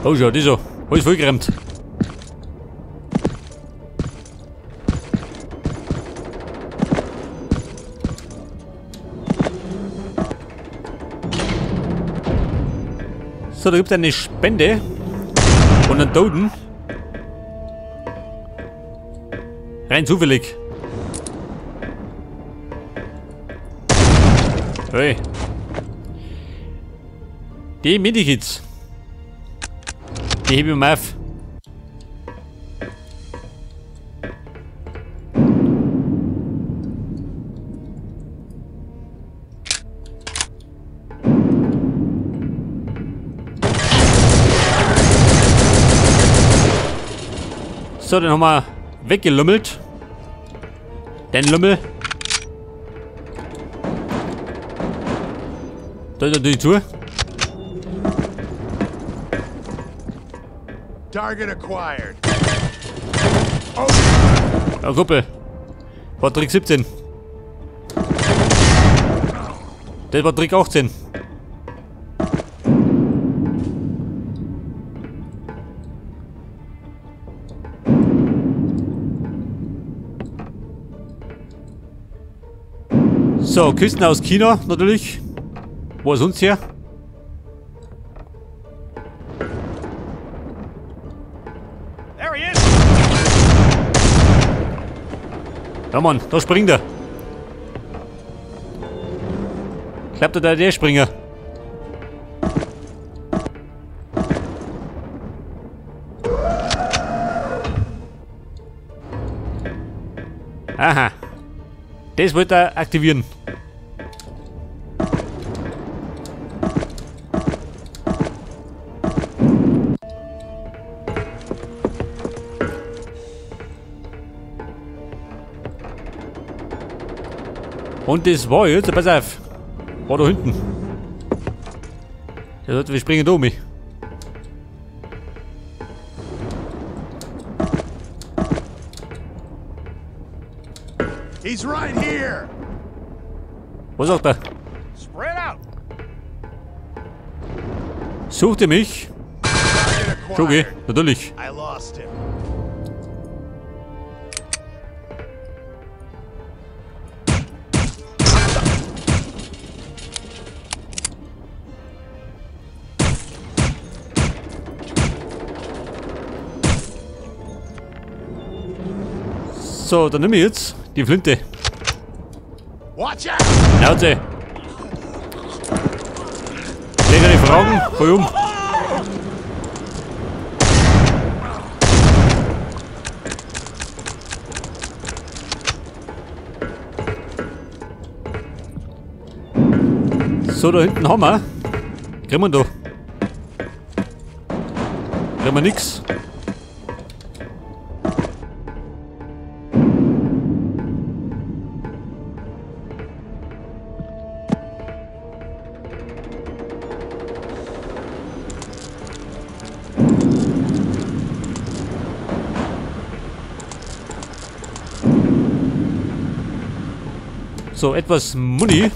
Oh, schau, das so. Alles vollgeräumt. So, da gibt es eine Spende. Und einen Toten. Rein zufällig. Hey. Die Medikits. Die hebe ich mal auf. So, den haben wir weggelummelt. Den Lummel. Da ist natürlich zu. Target acquired. Ja, Kuppel. War Trick 17. Das war Trick 18. So, Kisten aus China natürlich. Wo ist uns her? There he is. Ja Mann, da springt er. Klappt er da der Springer? Aha. Das wollte er aktivieren. Und das war jetzt, pass auf, war da hinten. Der sagt, wir springen da um mich. He's right here. Was sagt er? Spread out. Sucht ihr mich? Target Schon geh, acquired. natürlich. I lost him. So, dann nehme ich jetzt die Flinte. Watch out. Schnauze. Leg die Fragen, voll um. So, da hinten haben wir. Kriegen wir da. Kriegen wir nix. So, etwas Muni.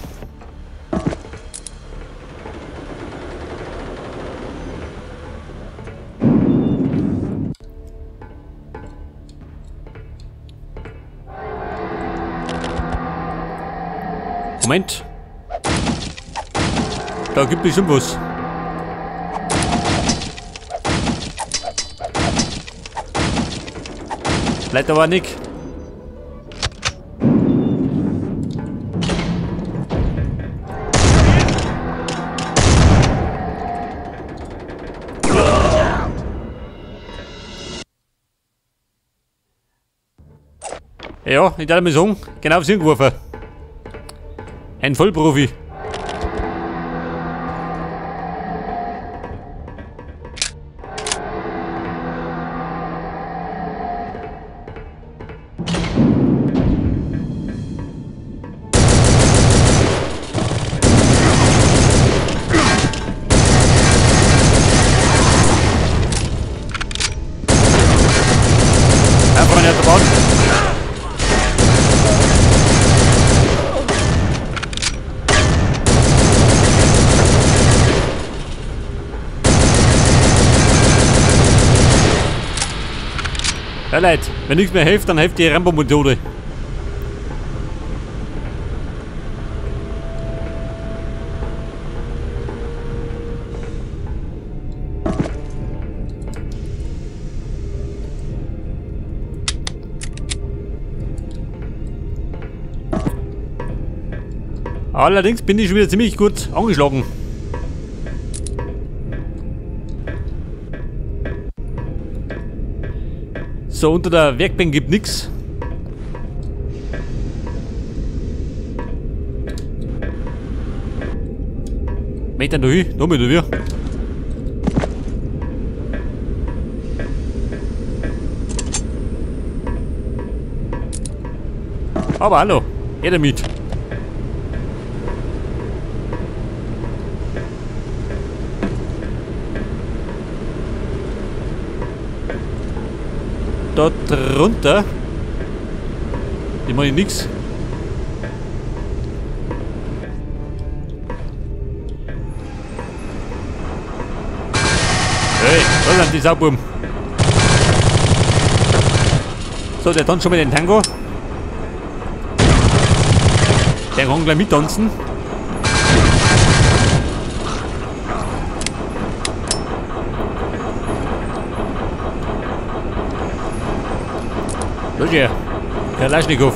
Moment. Da gibt es bestimmt was. Bleibt aber nicht. Ja, ich darf mir sagen, genau aufs Hirn geworfen. Ein Vollprofi. Einfach nicht dran. Ja Leute, wenn nichts mehr hilft, dann hilft die Rambo-Methode. Allerdings bin ich schon wieder ziemlich gut angeschlagen. So, unter der Werkbank gibt nichts. Meter durch, noch mit wir. Aber hallo, geht damit. Da drunter. Ich meine nix. Hey, da sind die Saububen. So, der tanzt schon mal den Tango. Der kann gleich mittanzen. Los hier, Kalaschnikow.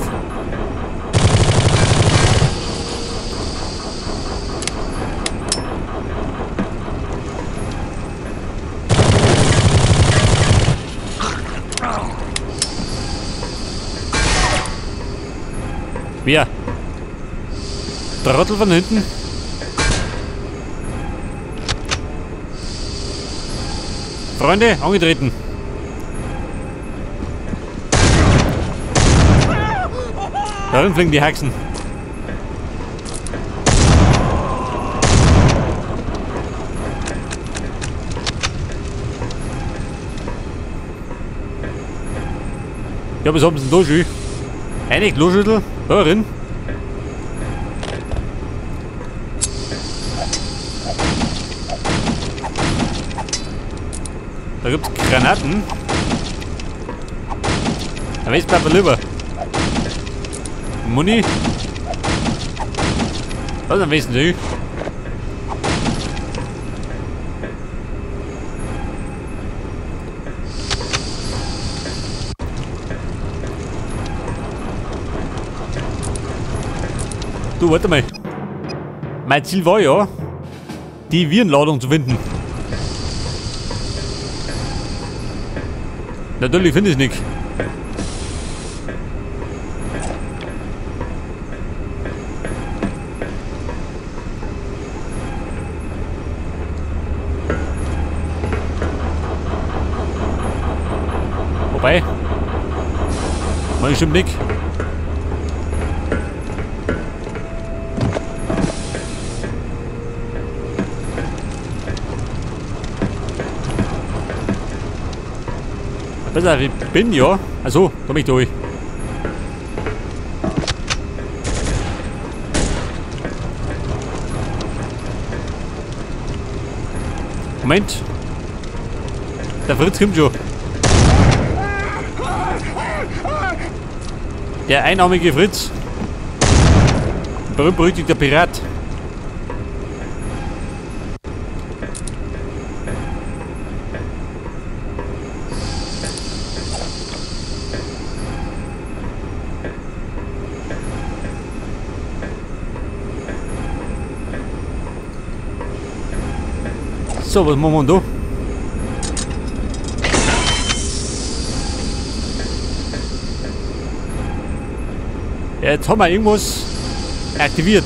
Wer? Trottel von hinten. Freunde, angetreten. Darin fliegen die Haxen. Ja, was haben sie denn da schon? Einig Loschüttel, da drin. Da gibt's Granaten. Aber jetzt bleibt er lieber. Muni. Was ist am besten du? Du, warte mal. Mein Ziel war ja, die Virenladung zu finden. Natürlich finde ich es nicht. Wobei, man stimmt nicht. Besser, ich bin ja. Also, komm ich durch. Moment. Der Fritz kommt schon. Der einarmige Fritz. Berühmt-berüchtigter Pirat. So, was machen wir da? Ja, jetzt haben wir irgendwas aktiviert.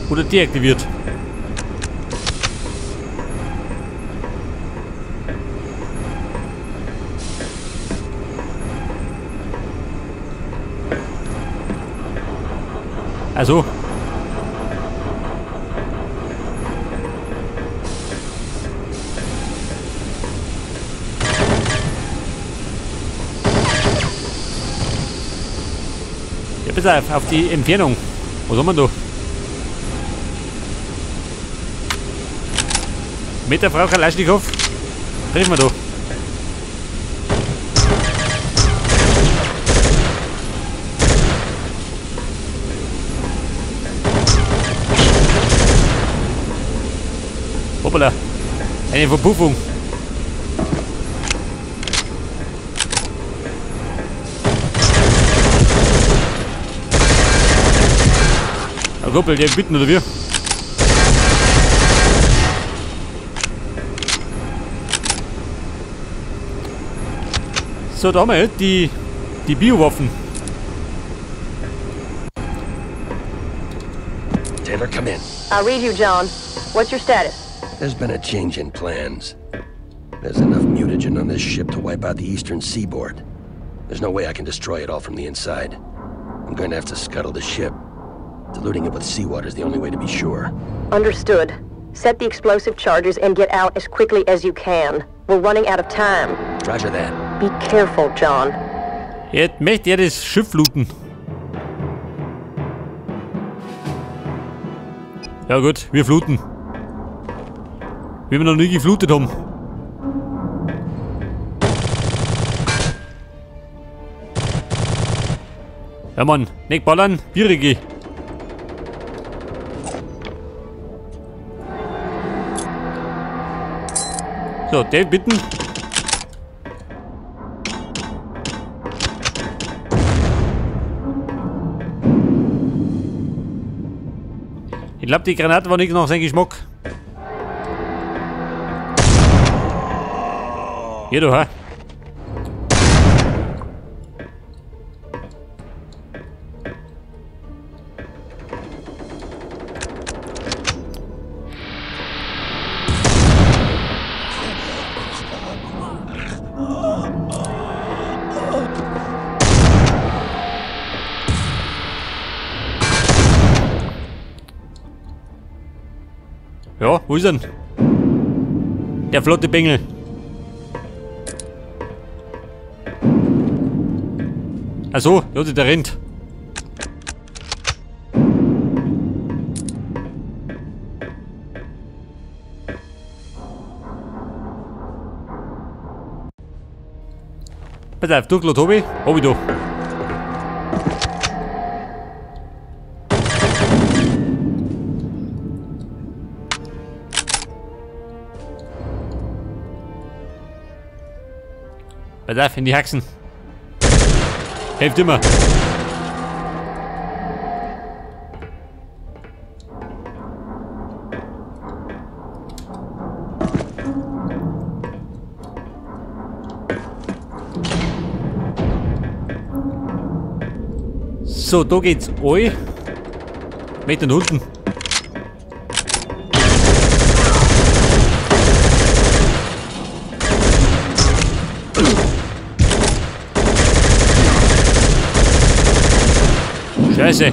Oder deaktiviert. Also. Ja, bis auf die Entfernung. Was haben wir da? Mit der Frau Kalaschnikow treffen wir da. Hoppala. Eine Verpuffung. Ein Kuppel, der bitten oder wie? So, da haben wir die Biowaffen. Taylor, come in. I read you, John. What's your status? There's been a change in plans. There's enough mutagen on this ship to wipe out the eastern seaboard. There's no way I can destroy it all from the inside. I'm going to have to scuttle the ship. Diluting it with seawater is the only way to be sure. Understood. Set the explosive charges and get out as quickly as you can. We're running out of time. Roger that. Be careful, John. Jetzt möchte er das Schiff looten. Ja gut, wir fluten. Wie wir noch nie geflutet haben. Ja Mann, nicht ballern, Bierige. So, Dave, bitten. Ich glaube, die Granate war nicht nach seinem Geschmack. Hier, du, ha? Ja, wo ist er denn? Der flotte Bengel. Ach so, ja, der rennt. Pass auf, durchgelassen, Tobi. Hab ich da. Pass auf, in die Haxen. Hilft immer. So, da geht's ein. Mit den Hunden. Scheiße.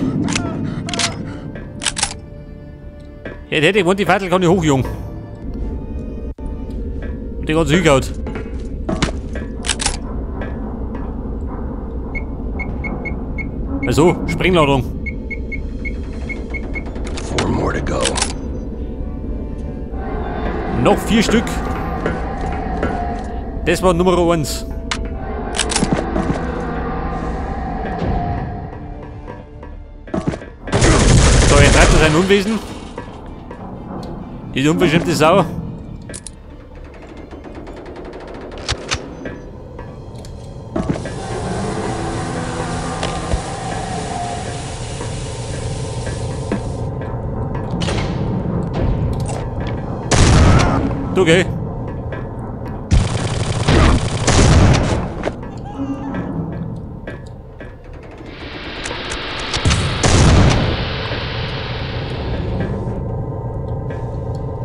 Jetzt hätte ich gewohnt, die Fackel kann ich hochjungen. Und die ganze hingehaut. Also, Springladung. 4 more to go. Noch 4 Stück. Das war Nummer 1. So, jetzt treibt er sein Unwesen. Diese unbestimmte Sau. Du geh.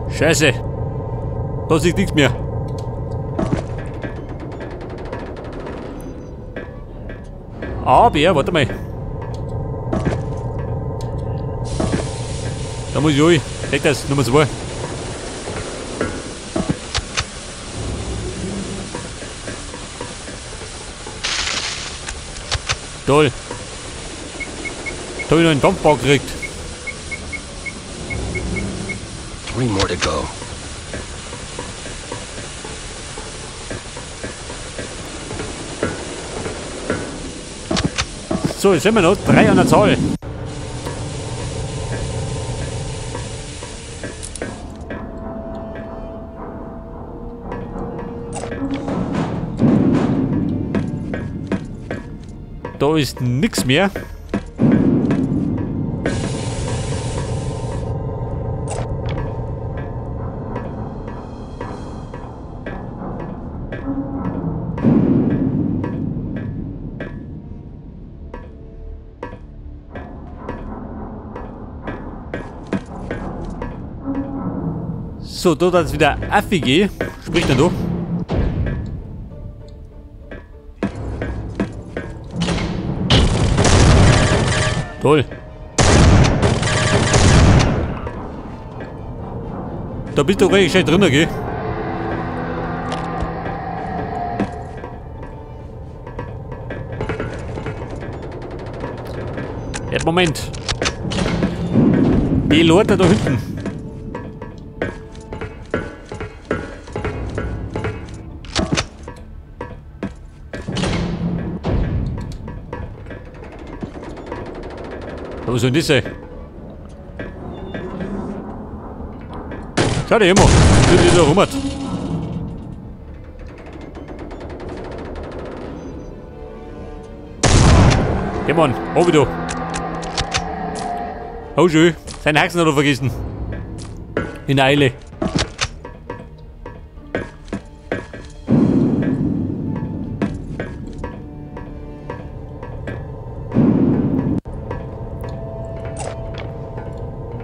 Scheiße. Da sieht nichts mehr. Aber, warte mal. Da muss ich rein. Leg das, Nummer 2. Toll. Da habe ich noch einen Dampfbau gekriegt. 3 more to go. So, jetzt sind wir noch 3 an der Zahl. Da ist nichts mehr. So, dort hat es wieder AFG. Spricht er doch. Toll. Da bist du richtig schön drinnen, gell? Ja, Moment. Die Leute da hinten. Was soll denn das sein? Schau dir immer, wie der da rum hat. Geh mal, hab ich da. Oh schön, seine Haxen hat er vergessen. In Eile.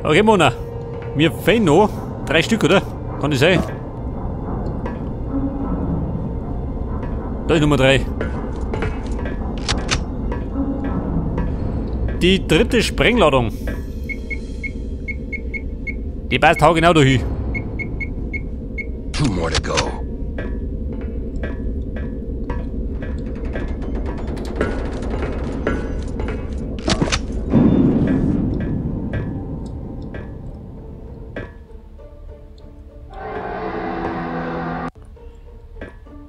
Okay, Mona. Wir fehlen noch 3 Stück, oder? Kann das sein? Da ist Nummer 3. Die 3. Sprengladung. Die passt haargenau dahin. 2 more to go.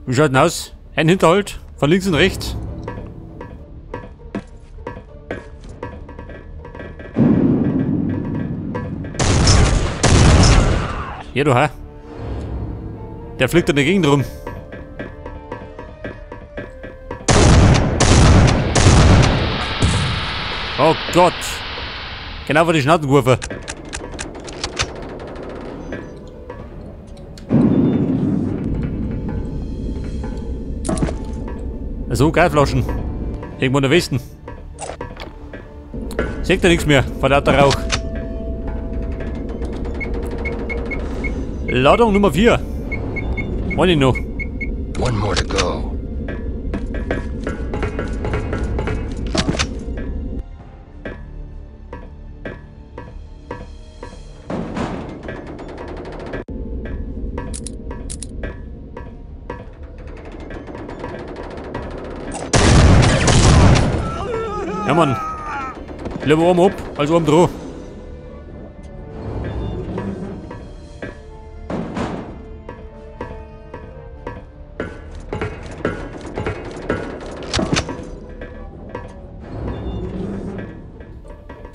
Wie schaut denn aus? Ein Hinterhalt von links und rechts. Ja, du, ha? Der fliegt in der Gegend rum. Oh Gott! Genau vor die Schnauzen geworfen. So, Gasflaschen. Irgendwo in der Westen. Seht ihr nichts mehr von lauter Rauch. Ladung Nummer 4. Wollen ich noch? 1 more to go. Ja, Mann. Lieber oben ab, als oben drauf.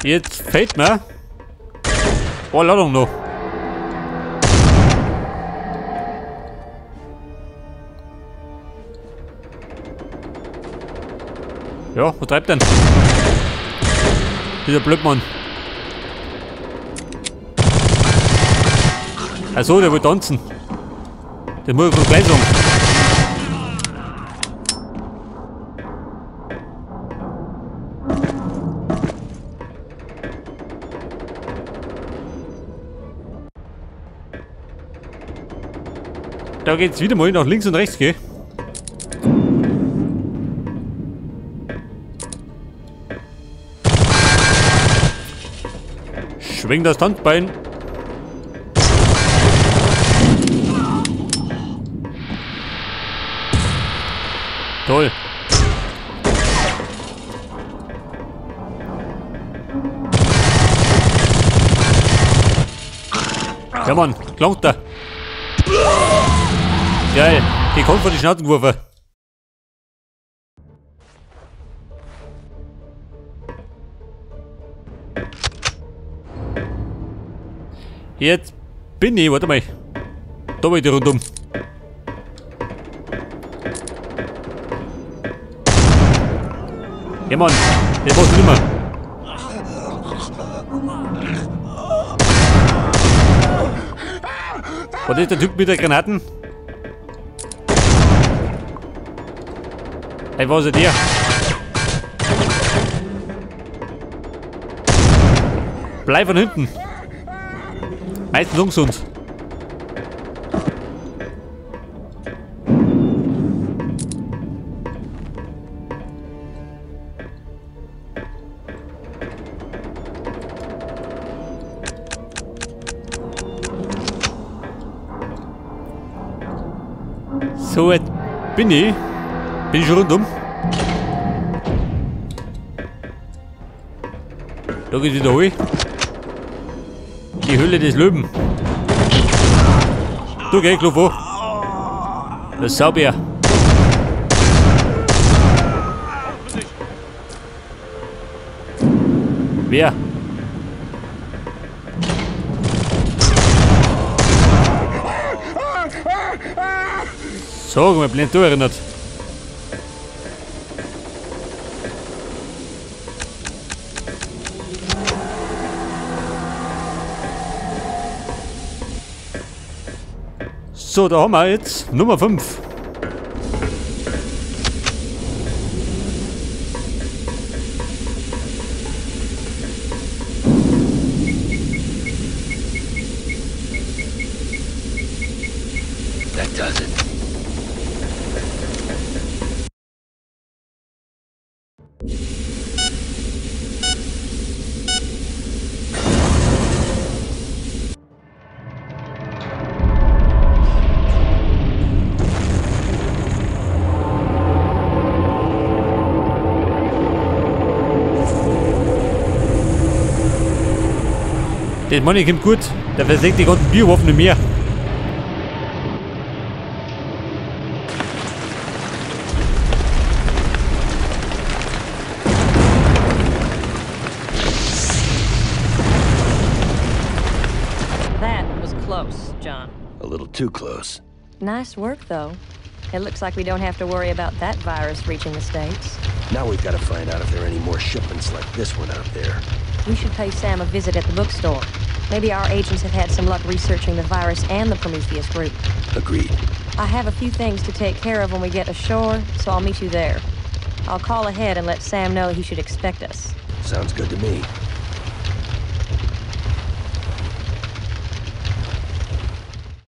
Jetzt fehlt mir. Oh, Ladung noch. Ja, wo treibt denn? Dieser Blödmann. Achso, der will tanzen. Das muss ich gleich sagen. Da geht's wieder mal nach links und rechts, gell? Schwing das Standbein. Toll. Ja, Mann, klangt da. Geil, die kommt von die Schnauzen geworfen. Jetzt bin ich, warte mal. Da war ich rundum. Ja, Mann. Das brauchst du nicht mehr. Was ist der Typ mit der Granaten? Hey, wo ist der? Bleib von hinten. Meistens ungesund. So weit bin ich. Bin ich schon rundum. Da geht's wieder hoch. Die Höhle des Löwen. Du geh, Klopf an. Das Saubär. Wer? Sag mal, blind du erinnert. So, da haben wir jetzt Nummer 5. That does it. Das Money kommt gut. Der versenkt die ganzen Biowaffen im Meer. That was close, John. A little too close. Nice work, though. It looks like we don't have to worry about that virus reaching the States. Now we've got to find out if there are any more shipments like this one out there. We should pay Sam a visit at the bookstore. Maybe our agents have had some luck researching the virus and the Prometheus group. Agreed. I have a few things to take care of when we get ashore, so I'll meet you there. I'll call ahead and let Sam know he should expect us. Sounds good to me.